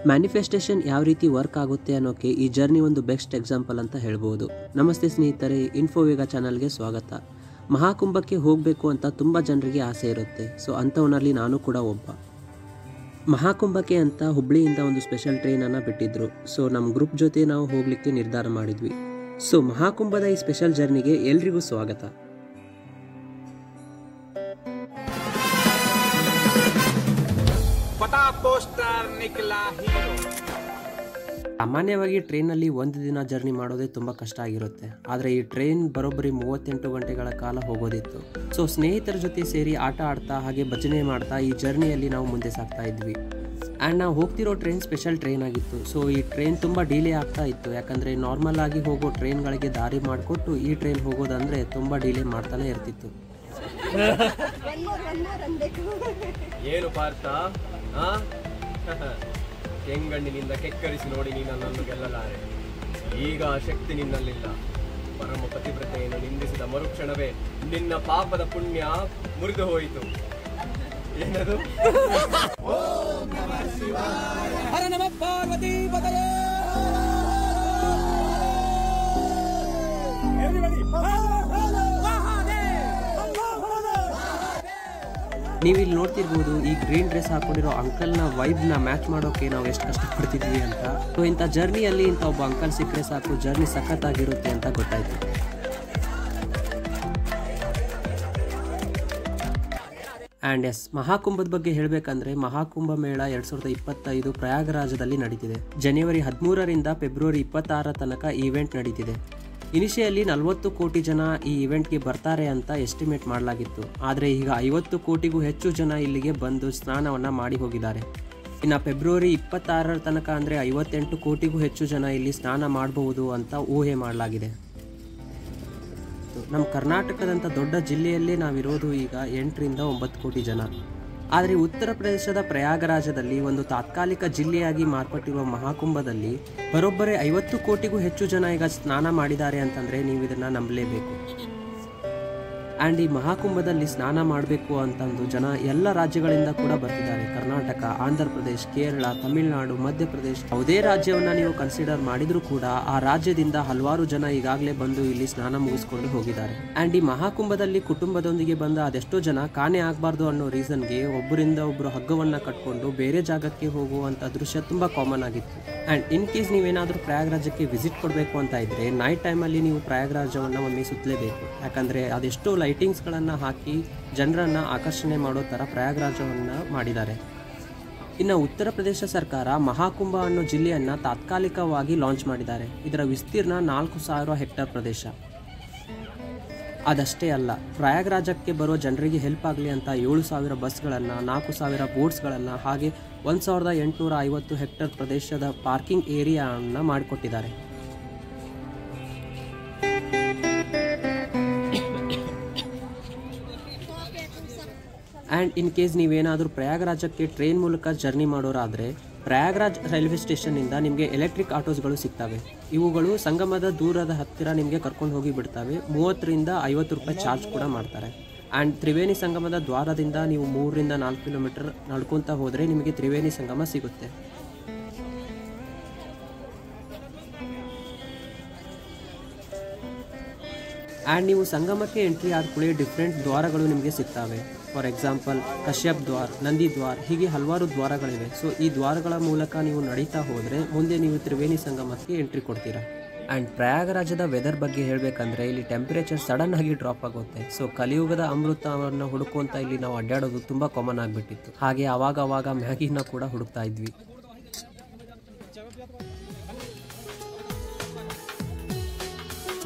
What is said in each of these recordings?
Manifestation ಯಾವ ರೀತಿ work ಆಗುತ್ತೆ ಅನ್ನೋಕ್ಕೆ ಈ ಜರ್ನಿ ಒಂದು ಬೆಸ್ಟ್ ಎಕ್ಸಾಂಪಲ್ ಅಂತ ಹೇಳ್ಬೋದು. ನಮಸ್ತೆ ಸ್ನೇಹಿತರೆ, ಇನ್ಫೋವೇಗ ಚಾನಲ್ಗೆ ಸ್ವಾಗತ. ಮಹಾಕುಂಭಕ್ಕೆ ಹೋಗಬೇಕು ಅಂತ ತುಂಬ ಜನರಿಗೆ ಆಸೆ ಇರುತ್ತೆ. ಸೊ ಅಂಥವನಲ್ಲಿ ನಾನು ಕೂಡ ಒಬ್ಬ. ಮಹಾಕುಂಭಕ್ಕೆ ಅಂತ ಹುಬ್ಳಿಯಿಂದ ಒಂದು ಸ್ಪೆಷಲ್ ಟ್ರೈನನ್ನು ಬಿಟ್ಟಿದ್ರು. ಸೊ ನಮ್ಮ ಗ್ರೂಪ್ ಜೊತೆ ನಾವು ಹೋಗಲಿಕ್ಕೆ ನಿರ್ಧಾರ ಮಾಡಿದ್ವಿ. ಸೊ ಮಹಾಕುಂಭದ ಈ ಸ್ಪೆಷಲ್ ಜರ್ನಿಗೆ ಎಲ್ರಿಗೂ ಸ್ವಾಗತ. ಸಾಮಾನ್ಯವಾಗಿ ಟ್ರೈನಲ್ಲಿ ಒಂದು ದಿನ ಜರ್ನಿ ಮಾಡೋದೇ ತುಂಬ ಕಷ್ಟ ಆಗಿರುತ್ತೆ. ಆದರೆ ಈ ಟ್ರೈನ್ ಬರೋಬ್ಬರಿ 38 ಗಂಟೆಗಳ ಕಾಲ ಹೋಗೋದಿತ್ತು. ಸೊ ಸ್ನೇಹಿತರ ಜೊತೆ ಸೇರಿ ಆಟ ಆಡ್ತಾ ಹಾಗೆ ಭಜನೆ ಮಾಡ್ತಾ ಈ ಜರ್ನಿಯಲ್ಲಿ ನಾವು ಮುಂದೆ ಸಾಗ್ತಾ ಇದ್ವಿ. ಆ್ಯಂಡ್ ನಾವು ಹೋಗ್ತಿರೋ ಟ್ರೈನ್ ಸ್ಪೆಷಲ್ ಟ್ರೈನ್ ಆಗಿತ್ತು. ಸೊ ಈ ಟ್ರೈನ್ ತುಂಬ ಡಿಲೇ ಆಗ್ತಾ ಇತ್ತು. ಯಾಕಂದರೆ ನಾರ್ಮಲ್ ಆಗಿ ಹೋಗೋ ಟ್ರೈನ್ಗಳಿಗೆ ದಾರಿ ಮಾಡಿಕೊಟ್ಟು ಈ ಟ್ರೈನ್ ಹೋಗೋದಂದರೆ ತುಂಬ ಡಿಲೇ ಮಾಡ್ತಾನೆ ಇರ್ತಿತ್ತು. ಏನು ಪಾರ್ಥ, ಕೆಂಗಣ್ಣಿನಿಂದ ಕೆಕ್ಕರಿಸಿ ನೋಡಿ ನೀ ನನ್ನನ್ನು ಗೆಲ್ಲಲಾರೆ. ಈಗ ಆ ಶಕ್ತಿ ನಿನ್ನಲ್ಲಿಲ್ಲ. ಪರಮ ಪತಿವ್ರತೆಯನ್ನು ನಿಂದಿಸಿದ ಮರುಕ್ಷಣವೇ ನಿನ್ನ ಪಾಪದ ಪುಣ್ಯ ಮುರಿದು ಹೋಯಿತು. ಏನದು? ಹರ ನಮಃ ಪಾರ್ವತಿ ಪತಯೇ. ನೀವಿಲ್ಲಿ ನೋಡ್ತಿರ್ಬೋದು, ಈ ಗ್ರೀನ್ ಡ್ರೆಸ್ ಹಾಕೊಂಡಿರೋ ಅಂಕಲ್ನ ವೈಬ್ನ ಮ್ಯಾಚ್ ಮಾಡೋಕ್ಕೆ ನಾವು ಎಷ್ಟು ಕಷ್ಟಪಡ್ತಿದ್ವಿ ಅಂತ. ಸೊ ಇಂಥ ಜರ್ನಿಯಲ್ಲಿ ಇಂಥ ಒಬ್ಬ ಅಂಕಲ್ ಸಿಕ್ಕರೆ ಸಾಕು, ಜರ್ನಿ ಸಖತ್ತಾಗಿರುತ್ತೆ ಅಂತ ಗೊತ್ತಾಯ್ತು. ಆ್ಯಂಡ್ ಎಸ್, ಮಹಾಕುಂಭದ ಬಗ್ಗೆ ಹೇಳಬೇಕಂದ್ರೆ ಮಹಾಕುಂಭ ಮೇಳ 2025 ಪ್ರಯಾಗರಾಜದಲ್ಲಿ ನಡೀತಿದೆ. ಜನವರಿ 13ರಿಂದ ಫೆಬ್ರವರಿ 26 ತನಕ ಈವೆಂಟ್ ನಡೀತಿದೆ. ಇನಿಷಿಯಲಿ 40 ಕೋಟಿ ಜನ ಈ ಇವೆಂಟ್ಗೆ ಬರ್ತಾರೆ ಅಂತ ಎಸ್ಟಿಮೇಟ್ ಮಾಡಲಾಗಿತ್ತು. ಆದರೆ ಈಗ 50 ಕೋಟಿಗೂ ಹೆಚ್ಚು ಜನ ಇಲ್ಲಿಗೆ ಬಂದು ಸ್ನಾನವನ್ನು ಮಾಡಿ ಹೋಗಿದ್ದಾರೆ. ಇನ್ನು ಫೆಬ್ರವರಿ 26 ತನಕ ಅಂದರೆ 58 ಕೋಟಿಗೂ ಹೆಚ್ಚು ಜನ ಇಲ್ಲಿ ಸ್ನಾನ ಮಾಡಬಹುದು ಅಂತ ಊಹೆ ಮಾಡಲಾಗಿದೆ. ನಮ್ಮ ಕರ್ನಾಟಕದಂಥ ದೊಡ್ಡ ಜಿಲ್ಲೆಯಲ್ಲೇ ನಾವಿರೋದು ಈಗ 8ರಿಂದ 9 ಕೋಟಿ ಜನ. ಆದರೆ ಉತ್ತರ ಪ್ರದೇಶದ ಪ್ರಯಾಗರಾಜದಲ್ಲಿ ಒಂದು ತಾತ್ಕಾಲಿಕ ಜಿಲ್ಲೆಯಾಗಿ ಮಾರ್ಪಟ್ಟಿರುವ ಮಹಾಕುಂಭದಲ್ಲಿ ಬರೋಬ್ಬರಿ 50 ಕೋಟಿಗೂ ಹೆಚ್ಚು ಜನ ಈಗ ಸ್ನಾನ ಮಾಡಿದ್ದಾರೆ ಅಂತಂದರೆ ನೀವು ಇದನ್ನು ನಂಬಲೇಬೇಕು. ಆ್ಯಂಡ್ ಈ ಮಹಾಕುಂಭದಲ್ಲಿ ಸ್ನಾನ ಮಾಡಬೇಕು ಅಂತಂದು ಜನ ಎಲ್ಲ ರಾಜ್ಯಗಳಿಂದ ಕೂಡ ಬರ್ತಿದ್ದಾರೆ. ಕರ್ನಾಟಕ, ಆಂಧ್ರ ಪ್ರದೇಶ್, ಕೇರಳ, ತಮಿಳುನಾಡು, ಮಧ್ಯಪ್ರದೇಶ್, ಯಾವುದೇ ರಾಜ್ಯವನ್ನು ನೀವು ಕನ್ಸಿಡರ್ ಮಾಡಿದರೂ ಕೂಡ ಆ ರಾಜ್ಯದಿಂದ ಹಲವಾರು ಜನ ಈಗಾಗಲೇ ಬಂದು ಇಲ್ಲಿ ಸ್ನಾನ ಮುಗಿಸ್ಕೊಂಡು ಹೋಗಿದ್ದಾರೆ. ಆ್ಯಂಡ್ ಈ ಮಹಾಕುಂಭದಲ್ಲಿ ಕುಟುಂಬದೊಂದಿಗೆ ಬಂದ ಅದೆಷ್ಟೋ ಜನ ಕಾಣೆ ಆಗಬಾರ್ದು ಅನ್ನೋ ರೀಸನ್ಗೆ ಒಬ್ಬರಿಂದ ಒಬ್ಬರು ಹಗ್ಗವನ್ನು ಕಟ್ಕೊಂಡು ಬೇರೆ ಜಾಗಕ್ಕೆ ಹೋಗುವಂಥ ದೃಶ್ಯ ತುಂಬ ಕಾಮನ್ ಆಗಿತ್ತು. ಆ್ಯಂಡ್ ಇನ್ ಕೇಸ್ ನೀವೇನಾದರೂ ಪ್ರಯಾಗರಾಜಕ್ಕೆ ವಿಸಿಟ್ ಕೊಡಬೇಕು ಅಂತ ಇದ್ದರೆ ನೈಟ್ ಟೈಮಲ್ಲಿ ನೀವು ಪ್ರಯಾಗರಾಜವನ್ನು ಒಮ್ಮೆ ಸುತ್ತಲೇಬೇಕು. ಯಾಕಂದರೆ ಅದೆಷ್ಟೋ ಲೈಟಿಂಗ್ಸ್ಗಳನ್ನು ಹಾಕಿ ಜನರನ್ನು ಆಕರ್ಷಣೆ ಮಾಡೋ ಥರ ಪ್ರಯಾಗರಾಜವನ್ನು ಮಾಡಿದ್ದಾರೆ. ಇನ್ನು ಉತ್ತರ ಪ್ರದೇಶ ಸರ್ಕಾರ ಮಹಾಕುಂಭ ಅನ್ನೋ ಜಿಲ್ಲೆಯನ್ನು ತಾತ್ಕಾಲಿಕವಾಗಿ ಲಾಂಚ್ ಮಾಡಿದ್ದಾರೆ. ಇದರ ವಿಸ್ತೀರ್ಣ 4000 ಹೆಕ್ಟೇರ್ ಪ್ರದೇಶ. ಅದಷ್ಟೇ ಅಲ್ಲ, ಪ್ರಯಾಗರಾಜಕ್ಕೆ ಬರೋ ಜನರಿಗೆ ಹೆಲ್ಪ್ ಆಗಲಿ ಅಂತ 7000 ಬಸ್ಗಳನ್ನು, 4000 ಬೋಟ್ಸ್ಗಳನ್ನು ಹಾಗೆ 1850 ಹೆಕ್ಟೇರ್ ಪ್ರದೇಶದ ಪಾರ್ಕಿಂಗ್ ಏರಿಯಾವನ್ನು ಮಾಡಿಕೊಟ್ಟಿದ್ದಾರೆ. ಆ್ಯಂಡ್ ಇನ್ ಕೇಸ್ ನೀವೇನಾದರೂ ಪ್ರಯಾಗರಾಜಕ್ಕೆ ಟ್ರೈನ್ ಮೂಲಕ ಜರ್ನಿ ಮಾಡೋರಾದರೆ ಪ್ರಯಾಗರಾಜ್ ರೈಲ್ವೆ ಸ್ಟೇಷನ್ನಿಂದ ನಿಮಗೆ ಎಲೆಕ್ಟ್ರಿಕ್ ಆಟೋಸ್ಗಳು ಸಿಗ್ತವೆ. ಇವುಗಳು ಸಂಗಮದ ದೂರದ ಹತ್ತಿರ ನಿಮಗೆ ಕರ್ಕೊಂಡು ಹೋಗಿ ಬಿಡ್ತವೆ. 30ರಿಂದ 50 ರೂಪಾಯಿ ಚಾರ್ಜ್ ಕೂಡ ಮಾಡ್ತಾರೆ. ಆ್ಯಂಡ್ ತ್ರಿವೇಣಿ ಸಂಗಮದ ದ್ವಾರದಿಂದ ನೀವು 3ರಿಂದ 4 ಕಿಲೋಮೀಟರ್ ನಡ್ಕೊತಾ ಹೋದರೆ ನಿಮಗೆ ತ್ರಿವೇಣಿ ಸಂಗಮ ಸಿಗುತ್ತೆ. ಆ್ಯಂಡ್ ನೀವು ಸಂಗಮಕ್ಕೆ ಎಂಟ್ರಿ ಆದ ಕೂಡಲೇ ಡಿಫ್ರೆಂಟ್ ದ್ವಾರಗಳು ನಿಮಗೆ ಸಿಗ್ತವೆ. ಫಾರ್ ಎಕ್ಸಾಂಪಲ್ ಕಶ್ಯಪ್ ದ್ವಾರ, ನಂದಿ ದ್ವಾರ, ಹೀಗೆ ಹಲವಾರು ದ್ವಾರಗಳಿವೆ. ಸೊ ಈ ದ್ವಾರಗಳ ಮೂಲಕ ನೀವು ನಡೀತಾ ಹೋದರೆ ಮುಂದೆ ನೀವು ತ್ರಿವೇಣಿ ಸಂಗಮಕ್ಕೆ ಎಂಟ್ರಿ ಕೊಡ್ತೀರಾ. ಆ್ಯಂಡ್ ಪ್ರಯಾಗರಾಜದ ವೆದರ್ ಬಗ್ಗೆ ಹೇಳಬೇಕಂದ್ರೆ ಇಲ್ಲಿ ಟೆಂಪರೇಚರ್ ಸಡನ್ ಆಗಿ ಡ್ರಾಪ್ ಆಗುತ್ತೆ. ಸೊ ಕಲಿಯುಗದ ಅಮೃತವನ್ನು ಹುಡುಕುವಂತ ಇಲ್ಲಿ ನಾವು ಅಡ್ಡಾಡೋದು ತುಂಬ ಕಾಮನ್ ಆಗಿಬಿಟ್ಟಿತ್ತು. ಹಾಗೆ ಅವಾಗ ಮ್ಯಾಗಿನ ಕೂಡ ಹುಡುಕ್ತಾ ಇದ್ವಿ.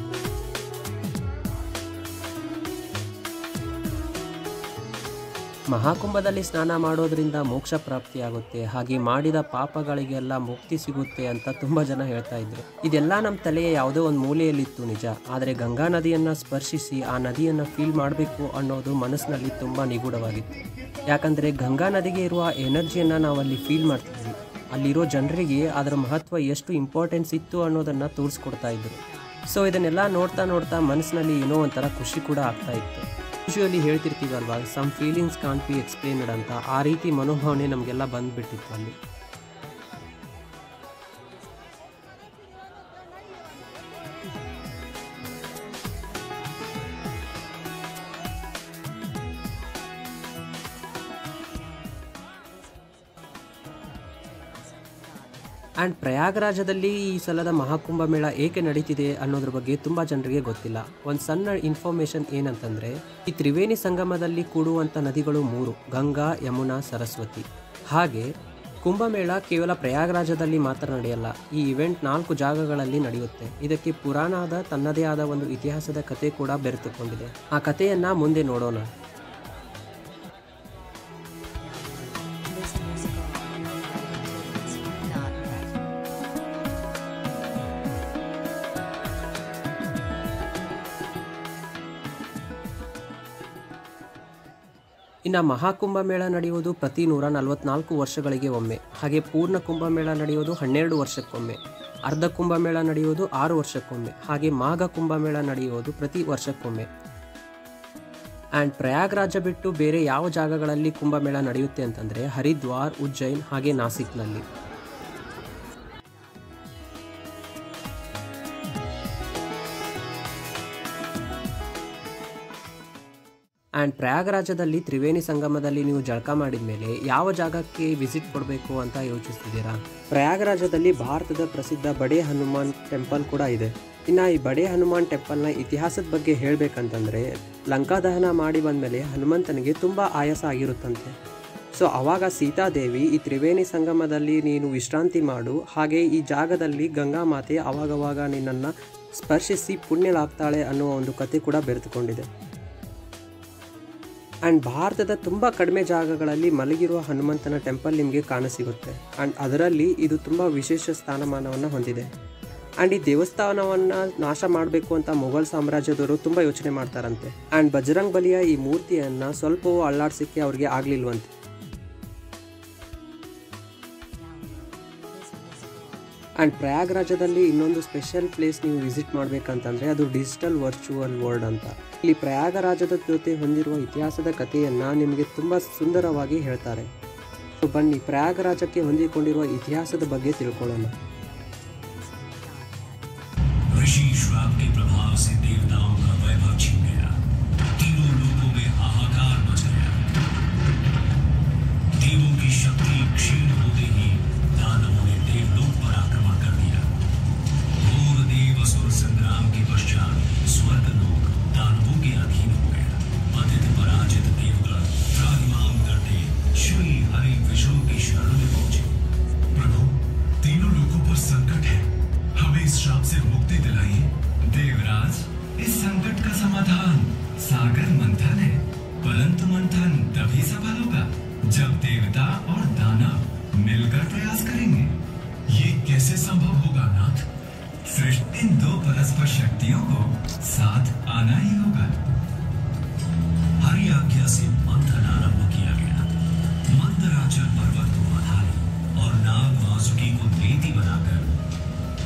ಮಹಾಕುಂಭದಲ್ಲಿ ಸ್ನಾನ ಮಾಡೋದ್ರಿಂದ ಮೋಕ್ಷ ಪ್ರಾಪ್ತಿಯಾಗುತ್ತೆ, ಹಾಗೆ ಮಾಡಿದ ಪಾಪಗಳಿಗೆಲ್ಲ ಮುಕ್ತಿ ಸಿಗುತ್ತೆ ಅಂತ ತುಂಬ ಜನ ಹೇಳ್ತಾ ಇದ್ರು. ಇದೆಲ್ಲ ನಮ್ಮ ತಲೆಯ ಯಾವುದೋ ಒಂದು ಮೂಲೆಯಲ್ಲಿತ್ತು ನಿಜ. ಆದರೆ ಗಂಗಾ ನದಿಯನ್ನು ಸ್ಪರ್ಶಿಸಿ ಆ ನದಿಯನ್ನು ಫೀಲ್ ಮಾಡಬೇಕು ಅನ್ನೋದು ಮನಸ್ಸಿನಲ್ಲಿ ತುಂಬ ನಿಗೂಢವಾಗಿತ್ತು. ಯಾಕಂದರೆ ಗಂಗಾ ನದಿಗೆ ಇರುವ ಎನರ್ಜಿಯನ್ನು ನಾವು ಅಲ್ಲಿ ಫೀಲ್ ಮಾಡ್ತಿದ್ವಿ. ಅಲ್ಲಿರೋ ಜನರಿಗೆ ಅದರ ಮಹತ್ವ ಎಷ್ಟು ಇಂಪಾರ್ಟೆನ್ಸ್ ಇತ್ತು ಅನ್ನೋದನ್ನು ತೋರಿಸ್ಕೊಡ್ತಾ ಇದ್ರು. ಸೊ ಇದನ್ನೆಲ್ಲ ನೋಡ್ತಾ ಮನಸ್ಸಿನಲ್ಲಿ ಏನೋ ಒಂಥರ ಖುಷಿ ಕೂಡ ಆಗ್ತಾ ಇತ್ತು. ಯೂಶುವಲಿ ಹೇಳ್ತಿರ್ತೀವಲ್ವಾ, some feelings can't be explained ಅಂತ, ಆ ರೀತಿ ಮನೋಭಾವನೆ ನಮಗೆಲ್ಲ ಬಂದುಬಿಟ್ಟಿತ್ತು ಅಲ್ಲಿ. ಆ್ಯಂಡ್ ಪ್ರಯಾಗರಾಜದಲ್ಲಿ ಈ ಸಲದ ಮಹಾಕುಂಭ ಮೇಳ ಏಕೆ ನಡೀತಿದೆ ಅನ್ನೋದ್ರ ಬಗ್ಗೆ ತುಂಬ ಜನರಿಗೆ ಗೊತ್ತಿಲ್ಲ. ಒಂದು ಸಣ್ಣ ಇನ್ಫಾರ್ಮೇಷನ್ ಏನಂತಂದರೆ, ಈ ತ್ರಿವೇಣಿ ಸಂಗಮದಲ್ಲಿ ಕೂಡುವಂಥ ನದಿಗಳು 3: ಗಂಗಾ, ಯಮುನಾ, ಸರಸ್ವತಿ. ಹಾಗೆ ಕುಂಭಮೇಳ ಕೇವಲ ಪ್ರಯಾಗರಾಜದಲ್ಲಿ ಮಾತ್ರ ನಡೆಯಲ್ಲ. ಈ ಇವೆಂಟ್ 4 ಜಾಗಗಳಲ್ಲಿ ನಡೆಯುತ್ತೆ. ಇದಕ್ಕೆ ಪುರಾಣದ ತನ್ನದೇ ಆದ ಒಂದು ಇತಿಹಾಸದ ಕತೆ ಕೂಡ ಬೆರೆತುಕೊಂಡಿದೆ. ಆ ಕಥೆಯನ್ನು ಮುಂದೆ ನೋಡೋಣ. ಇನ್ನು ಮಹಾಕುಂಭ ಮೇಳ ನಡೆಯುವುದು ಪ್ರತಿ 144 ವರ್ಷಗಳಿಗೆ ಒಮ್ಮೆ. ಹಾಗೆ ಪೂರ್ಣ ಕುಂಭಮೇಳ ನಡೆಯೋದು 12 ವರ್ಷಕ್ಕೊಮ್ಮೆ. ಅರ್ಧ ಕುಂಭಮೇಳ ನಡೆಯೋದು 6 ವರ್ಷಕ್ಕೊಮ್ಮೆ. ಹಾಗೆ ಮಾಘ ಕುಂಭಮೇಳ ನಡೆಯೋದು ಪ್ರತಿ ವರ್ಷಕ್ಕೊಮ್ಮೆ. ಆ್ಯಂಡ್ ಪ್ರಯಾಗರಾಜ ಬಿಟ್ಟು ಬೇರೆ ಯಾವ ಜಾಗಗಳಲ್ಲಿ ಕುಂಭಮೇಳ ನಡೆಯುತ್ತೆ ಅಂತಂದರೆ ಹರಿದ್ವಾರ್, ಉಜ್ಜೈನ್ ಹಾಗೆ ನಾಸಿಕ್ನಲ್ಲಿ. ಆ್ಯಂಡ್ ಪ್ರಯಾಗರಾಜದಲ್ಲಿ ತ್ರಿವೇಣಿ ಸಂಗಮದಲ್ಲಿ ನೀವು ಜಳಕ ಮಾಡಿದ ಮೇಲೆ ಯಾವ ಜಾಗಕ್ಕೆ ವಿಸಿಟ್ ಕೊಡಬೇಕು ಅಂತ ಯೋಚಿಸ್ತಿದ್ದೀರಾ? ಪ್ರಯಾಗರಾಜದಲ್ಲಿ ಭಾರತದ ಪ್ರಸಿದ್ಧ ಬಡೆ ಹನುಮಾನ್ ಟೆಂಪಲ್ ಕೂಡ ಇದೆ. ಇನ್ನು ಈ ಬಡೆ ಹನುಮಾನ್ ಟೆಂಪಲ್ನ ಇತಿಹಾಸದ ಬಗ್ಗೆ ಹೇಳಬೇಕಂತಂದರೆ, ಲಂಕಾ ದಹನ ಮಾಡಿ ಬಂದಮೇಲೆ ಹನುಮಂತನಿಗೆ ತುಂಬ ಆಯಾಸ ಆಗಿರುತ್ತಂತೆ. ಸೊ ಆವಾಗ ಸೀತಾದೇವಿ ಈ ತ್ರಿವೇಣಿ ಸಂಗಮದಲ್ಲಿ ನೀನು ವಿಶ್ರಾಂತಿ ಮಾಡು, ಹಾಗೆ ಈ ಜಾಗದಲ್ಲಿ ಗಂಗಾ ಮಾತೆ ಆವಾಗವಾಗ ನಿನ್ನನ್ನು ಸ್ಪರ್ಶಿಸಿ ಪುಣ್ಯಲಾಗ್ತಾಳೆ ಅನ್ನೋ ಒಂದು ಕತೆ ಕೂಡ ಬೆರೆತುಕೊಂಡಿದೆ. ಆ್ಯಂಡ್ ಭಾರತದ ತುಂಬ ಕಡಿಮೆ ಜಾಗಗಳಲ್ಲಿ ಮಲಗಿರುವ ಹನುಮಂತನ ಟೆಂಪಲ್ ನಿಮಗೆ ಕಾಣಸಿಗುತ್ತೆ. ಆ್ಯಂಡ್ ಅದರಲ್ಲಿ ಇದು ತುಂಬ ವಿಶೇಷ ಸ್ಥಾನಮಾನವನ್ನು ಹೊಂದಿದೆ. ಆ್ಯಂಡ್ ಈ ದೇವಸ್ಥಾನವನ್ನು ನಾಶ ಮಾಡಬೇಕು ಅಂತ ಮೊಘಲ್ ಸಾಮ್ರಾಜ್ಯದವರು ತುಂಬ ಯೋಚನೆ ಮಾಡ್ತಾರಂತೆ. ಆ್ಯಂಡ್ ಬಜರಂಗ್ ಬಲಿಯ ಈ ಮೂರ್ತಿಯನ್ನು ಸ್ವಲ್ಪವೂ ಅಲ್ಲಾಡಿಸೋಕ್ಕೆ ಅವ್ರಿಗೆ ಆಗಲಿಲ್ವಂತೆ. ಆ್ಯಂಡ್ ಪ್ರಯಾಗರಾಜದಲ್ಲಿ ಇನ್ನೊಂದು ಸ್ಪೆಷಲ್ ಪ್ಲೇಸ್ ನೀವು ವಿಸಿಟ್ ಮಾಡಬೇಕಂತಂದರೆ ಅದು ಡಿಜಿಟಲ್ ವರ್ಚುವಲ್ ವರ್ಲ್ಡ್ ಅಂತ. ಇಲ್ಲಿ ಪ್ರಯಾಗರಾಜದ ಜೊತೆ ಹೊಂದಿರುವ ಇತಿಹಾಸದ ಕಥೆಯನ್ನು ನಿಮಗೆ ತುಂಬ ಸುಂದರವಾಗಿ ಹೇಳ್ತಾರೆ. ಸೊ ಬನ್ನಿ ಪ್ರಯಾಗರಾಜಕ್ಕೆ ಹೊಂದಿಕೊಂಡಿರುವ ಇತಿಹಾಸದ ಬಗ್ಗೆ ತಿಳ್ಕೊಳ್ಳೋಣ. ऋषि श्राप के प्रभाव से देवताओं का वैभव छिन गया। तीनों लोकों में हाहाकार मच गया। देवों की शक्ति क्षीण होते ही दानवों ने देवलोक पर आक्रमण कर दिया। घोर देव असुर संग्राम के पश्चात स्वर्गलोक दानवों के अधीन हो गया। पतित पराजित देवगण त्राहिमाम करते श्री हरि विष्णु की शरण में पहुंचे। प्रभु, तीनों लोगों पर संकट है, हमें इस श्राप से मुक्ति दिलाइए। देवराज, इस संकट का समाधान सागर मंथन है, परंतु मंथन तभी सफल होगा जब देवता और दानव मिलकर प्रयास करेंगे। ये कैसे संभव होगा नाथ? सृष्टि इन दो परस्पर शक्तियों को साथ आना ही होगा। हरि आज्ञा से मंथन आरंभ किया गया। मंदराचल पर्वत को आधारी और नाग वासुकी को नेति बनाकर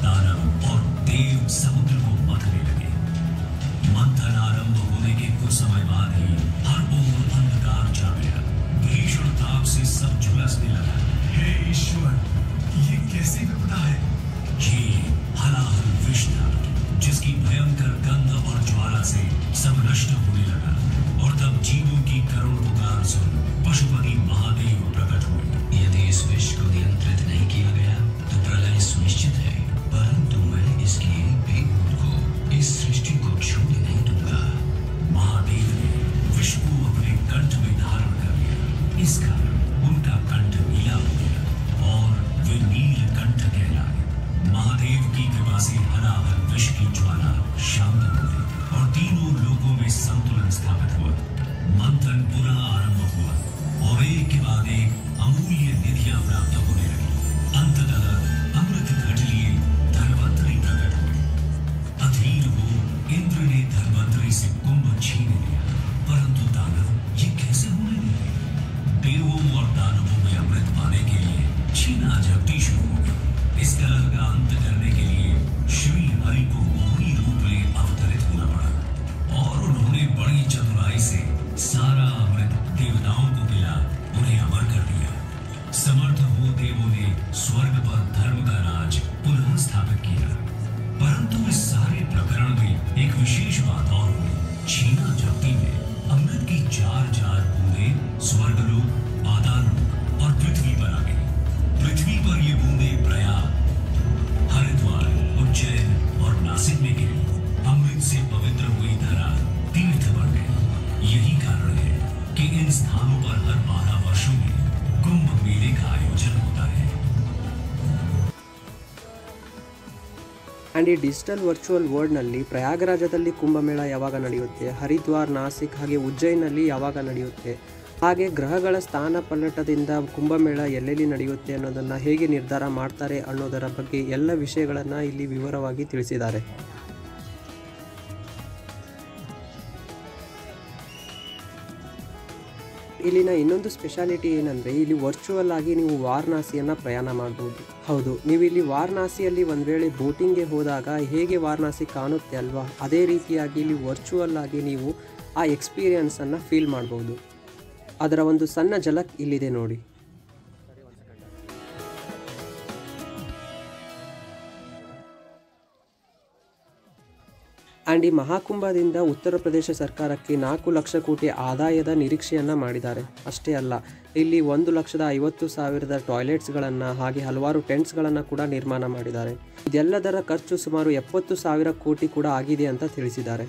दानव और देव समुद्र को मथने लगे। मंथन आरंभ होने के कुछ समय बाद ही हर ओर अंधकार छा गया। भीषण ताप से सब झुलसने लगा। हे ईश्वर, ये कैसी विपदा है? ये हलाहल विष था, जिसकी भयंकर गंध और ज्वाला से सब नष्ट होने लगा। और तब जीवों की करुण पुकार सुन पशुपति महादेव प्रकट हुए। यदि इस विष को नियंत्रित नहीं किया गया तो प्रलय सुनिश्चित है, परंतु मैं इसकी एक बूंद को इस सृष्टि को छूने नहीं दूंगा। महादेव ने विष को अपने कंठ में धारण कर लिया। इस कारण उनका कंठ नीला हो गया और वे नील कंठ कहलाए। महादेव की कृपा से हलाहल विष की ज्वाला शांत हो गई और तीनों लोगों में संतुलन स्थापित हुआ। मंथन पुनः आरंभ हुआ और एक के बाद एक अमूल्य निधियां प्राप्त होने लगी। अंततः अमृत घट लिए धन्वंतरी प्रकट हुए। अधीर हो इंद्र ने धन्वंतरी से कुंभ छीन लिया, परंतु दानव ये कैसे होने लगे? देवों और दानवों में अमृत पाने के लिए छीना झपटी शुरू हो गई। इस कलह का अंत करने के लिए श्री हरि को मोहिनी रूप में अवतरित होना पड़ा और उन्होंने बड़ी चतुराई से सारा अमृत देवताओं को पिला उन्हें अमर कर दिया। समर्थ हो देवों ने स्वर्ग पर धर्म का राज पुनः स्थापित किया। परंतु इस सारे प्रकरण में एक विशेष बात और हुई। छीना झपटी में अमृत की 4 बूंदें स्वर्गलोक, पाताललोक और पृथ्वी पर आ गई। पृथ्वी पर ये बूंदें प्रया ಆ್ಯಂಡ್ ಈ ಡಿಜಿಟಲ್ ವರ್ಚುವಲ್ ವರ್ಲ್ಡ್ನಲ್ಲಿ ಪ್ರಯಾಗರಾಜದಲ್ಲಿ ಕುಂಭಮೇಳ ಯಾವಾಗ ನಡೆಯುತ್ತೆ, ಹರಿದ್ವಾರ್, ನಾಸಿಕ್ ಹಾಗೆ ಉಜ್ಜಯಿನಲ್ಲಿ ಯಾವಾಗ ನಡೆಯುತ್ತೆ, ಹಾಗೆ ಗ್ರಹಗಳ ಸ್ಥಾನ ಪಲ್ಲಟದಿಂದ ಕುಂಭಮೇಳ ಎಲ್ಲೆಲ್ಲಿ ನಡೆಯುತ್ತೆ ಅನ್ನೋದನ್ನು ಹೇಗೆ ನಿರ್ಧಾರ ಮಾಡ್ತಾರೆ ಅನ್ನೋದರ ಬಗ್ಗೆ ಎಲ್ಲ ವಿಷಯಗಳನ್ನು ಇಲ್ಲಿ ವಿವರವಾಗಿ ತಿಳಿಸಿದ್ದಾರೆ. ಇಲ್ಲಿನ ಇನ್ನೊಂದು ಸ್ಪೆಷಾಲಿಟಿ ಏನಂದರೆ ಇಲ್ಲಿ ವರ್ಚುವಲ್ ಆಗಿ ನೀವು ವಾರಣಾಸಿಯನ್ನು ಪ್ರಯಾಣ ಮಾಡ್ಬೋದು. ಹೌದು, ನೀವು ಇಲ್ಲಿ ವಾರಣಾಸಿಯಲ್ಲಿ ಒಂದು ವೇಳೆ ಬೋಟಿಂಗ್ಗೆ ಹೋದಾಗ ಹೇಗೆ ವಾರಣಾಸಿ ಕಾಣುತ್ತೆ ಅಲ್ವಾ, ಅದೇ ರೀತಿಯಾಗಿ ಇಲ್ಲಿ ವರ್ಚುವಲ್ ಆಗಿ ನೀವು ಆ ಎಕ್ಸ್ಪೀರಿಯನ್ಸನ್ನು ಫೀಲ್ ಮಾಡ್ಬೋದು. ಅದರ ಒಂದು ಸಣ್ಣ ಝಲಕ್ ಇಲ್ಲಿದೆ ನೋಡಿ. ಆ್ಯಂಡ್ ಈ ಮಹಾಕುಂಭದಿಂದ ಉತ್ತರ ಪ್ರದೇಶ ಸರ್ಕಾರಕ್ಕೆ 4 ಲಕ್ಷ ಕೋಟಿ ಆದಾಯದ ನಿರೀಕ್ಷೆಯನ್ನು ಮಾಡಿದ್ದಾರೆ. ಅಷ್ಟೇ ಅಲ್ಲ, ಇಲ್ಲಿ 1,50,000 ಟಾಯ್ಲೆಟ್ಸ್ಗಳನ್ನು ಹಾಗೆ ಹಲವಾರು ಟೆಂಟ್ಸ್ಗಳನ್ನು ಕೂಡ ನಿರ್ಮಾಣ ಮಾಡಿದ್ದಾರೆ. ಇದೆಲ್ಲದರ ಖರ್ಚು ಸುಮಾರು 70,000 ಕೋಟಿ ಕೂಡ ಆಗಿದೆ ಅಂತ ತಿಳಿಸಿದ್ದಾರೆ.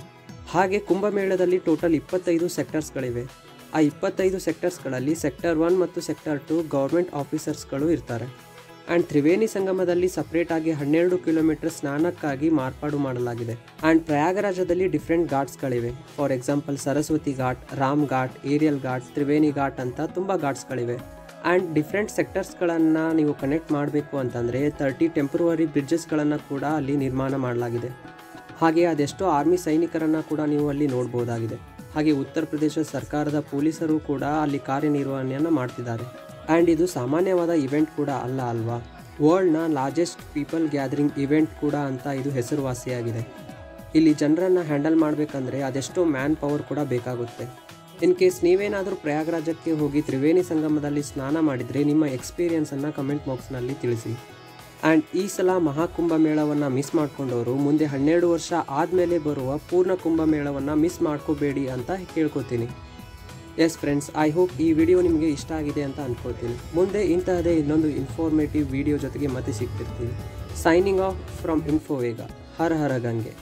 ಹಾಗೆ ಕುಂಭಮೇಳದಲ್ಲಿ ಟೋಟಲ್ 25 ಸೆಕ್ಟರ್ಸ್ಗಳಿವೆ. ಆ 25 ಸೆಕ್ಟರ್ಸ್ಗಳಲ್ಲಿ ಸೆಕ್ಟರ್ 1 ಮತ್ತು ಸೆಕ್ಟರ್ 2 ಗೌರ್ಮೆಂಟ್ ಆಫೀಸರ್ಸ್ಗಳು ಇರ್ತಾರೆ. ಆ್ಯಂಡ್ ತ್ರಿವೇಣಿ ಸಂಗಮದಲ್ಲಿ ಸಪ್ರೇಟಾಗಿ 12 ಕಿಲೋಮೀಟರ್ ಸ್ನಾನಕ್ಕಾಗಿ ಮಾರ್ಪಾಡು ಮಾಡಲಾಗಿದೆ. ಆ್ಯಂಡ್ ಪ್ರಯಾಗರಾಜದಲ್ಲಿ ಡಿಫ್ರೆಂಟ್ ಘಾಟ್ಸ್ಗಳಿವೆ. ಫಾರ್ ಎಕ್ಸಾಂಪಲ್ ಸರಸ್ವತಿ ಘಾಟ್, ರಾಮ್ ಘಾಟ್, ಏರಿಯಲ್ ಘಾಟ್, ತ್ರಿವೇಣಿ ಘಾಟ್ ಅಂತ ತುಂಬ ಘಾಟ್ಸ್ಗಳಿವೆ. ಆ್ಯಂಡ್ ಡಿಫ್ರೆಂಟ್ ಸೆಕ್ಟರ್ಸ್ಗಳನ್ನು ನೀವು ಕನೆಕ್ಟ್ ಮಾಡಬೇಕು ಅಂತಂದರೆ 30 ಟೆಂಪ್ರವರಿ ಬ್ರಿಡ್ಜಸ್ಗಳನ್ನು ಕೂಡ ಅಲ್ಲಿ ನಿರ್ಮಾಣ ಮಾಡಲಾಗಿದೆ. ಹಾಗೆ ಅದೆಷ್ಟೋ ಆರ್ಮಿ ಸೈನಿಕರನ್ನು ಕೂಡ ನೀವು ಅಲ್ಲಿ ನೋಡ್ಬೋದಾಗಿದೆ. ಹಾಗೆ ಉತ್ತರ ಪ್ರದೇಶ ಸರ್ಕಾರದ ಪೊಲೀಸರು ಕೂಡ ಅಲ್ಲಿ ಕಾರ್ಯನಿರ್ವಹಣೆಯನ್ನು ಮಾಡ್ತಿದ್ದಾರೆ. ಆ್ಯಂಡ್ ಇದು ಸಾಮಾನ್ಯವಾದ ಇವೆಂಟ್ ಕೂಡ ಅಲ್ಲ ಅಲ್ವಾ, ವರ್ಲ್ಡ್ನ ಲಾರ್ಜೆಸ್ಟ್ ಪೀಪಲ್ ಗ್ಯಾದರಿಂಗ್ ಇವೆಂಟ್ ಕೂಡ ಅಂತ ಇದು ಹೆಸರುವಾಸಿಯಾಗಿದೆ. ಇಲ್ಲಿ ಜನರನ್ನು ಹ್ಯಾಂಡಲ್ ಮಾಡಬೇಕಂದ್ರೆ ಅದೆಷ್ಟೋ ಮ್ಯಾನ್ ಪವರ್ ಕೂಡ ಬೇಕಾಗುತ್ತೆ. ಇನ್ ಕೇಸ್ ನೀವೇನಾದರೂ ಪ್ರಯಾಗರಾಜಕ್ಕೆ ಹೋಗಿ ತ್ರಿವೇಣಿ ಸಂಗಮದಲ್ಲಿ ಸ್ನಾನ ಮಾಡಿದರೆ ನಿಮ್ಮ ಎಕ್ಸ್ಪೀರಿಯನ್ಸನ್ನು ಕಮೆಂಟ್ ಬಾಕ್ಸ್ನಲ್ಲಿ ತಿಳಿಸಿ. ಆ್ಯಂಡ್ ಈ ಸಲ ಮಹಾಕುಂಭ ಮೇಳವನ್ನು ಮಿಸ್ ಮಾಡ್ಕೊಂಡವರು ಮುಂದೆ 12 ವರ್ಷ ಆದಮೇಲೆ ಬರುವ ಪೂರ್ಣ ಕುಂಭಮೇಳವನ್ನು ಮಿಸ್ ಮಾಡ್ಕೋಬೇಡಿ ಅಂತ ಕೇಳ್ಕೊತೀನಿ. ಎಸ್ ಫ್ರೆಂಡ್ಸ್, ಐ ಹೋಪ್ ಈ ವಿಡಿಯೋ ನಿಮಗೆ ಇಷ್ಟ ಆಗಿದೆ ಅಂತ ಅಂದ್ಕೊಳ್ತೀನಿ. ಮುಂದೆ ಇಂತಹದೇ ಇನ್ನೊಂದು ಇನ್ಫಾರ್ಮೇಟಿವ್ ವಿಡಿಯೋ ಜೊತೆಗೆ ಮತ್ತೆ ಸಿಗ್ತಿರ್ತೀವಿ. ಸೈನಿಂಗ್ ಆಫ್ ಫ್ರಮ್ ಇನ್ಫೋವೇಗ. ಹರ ಹರ ಗಂಗೆ.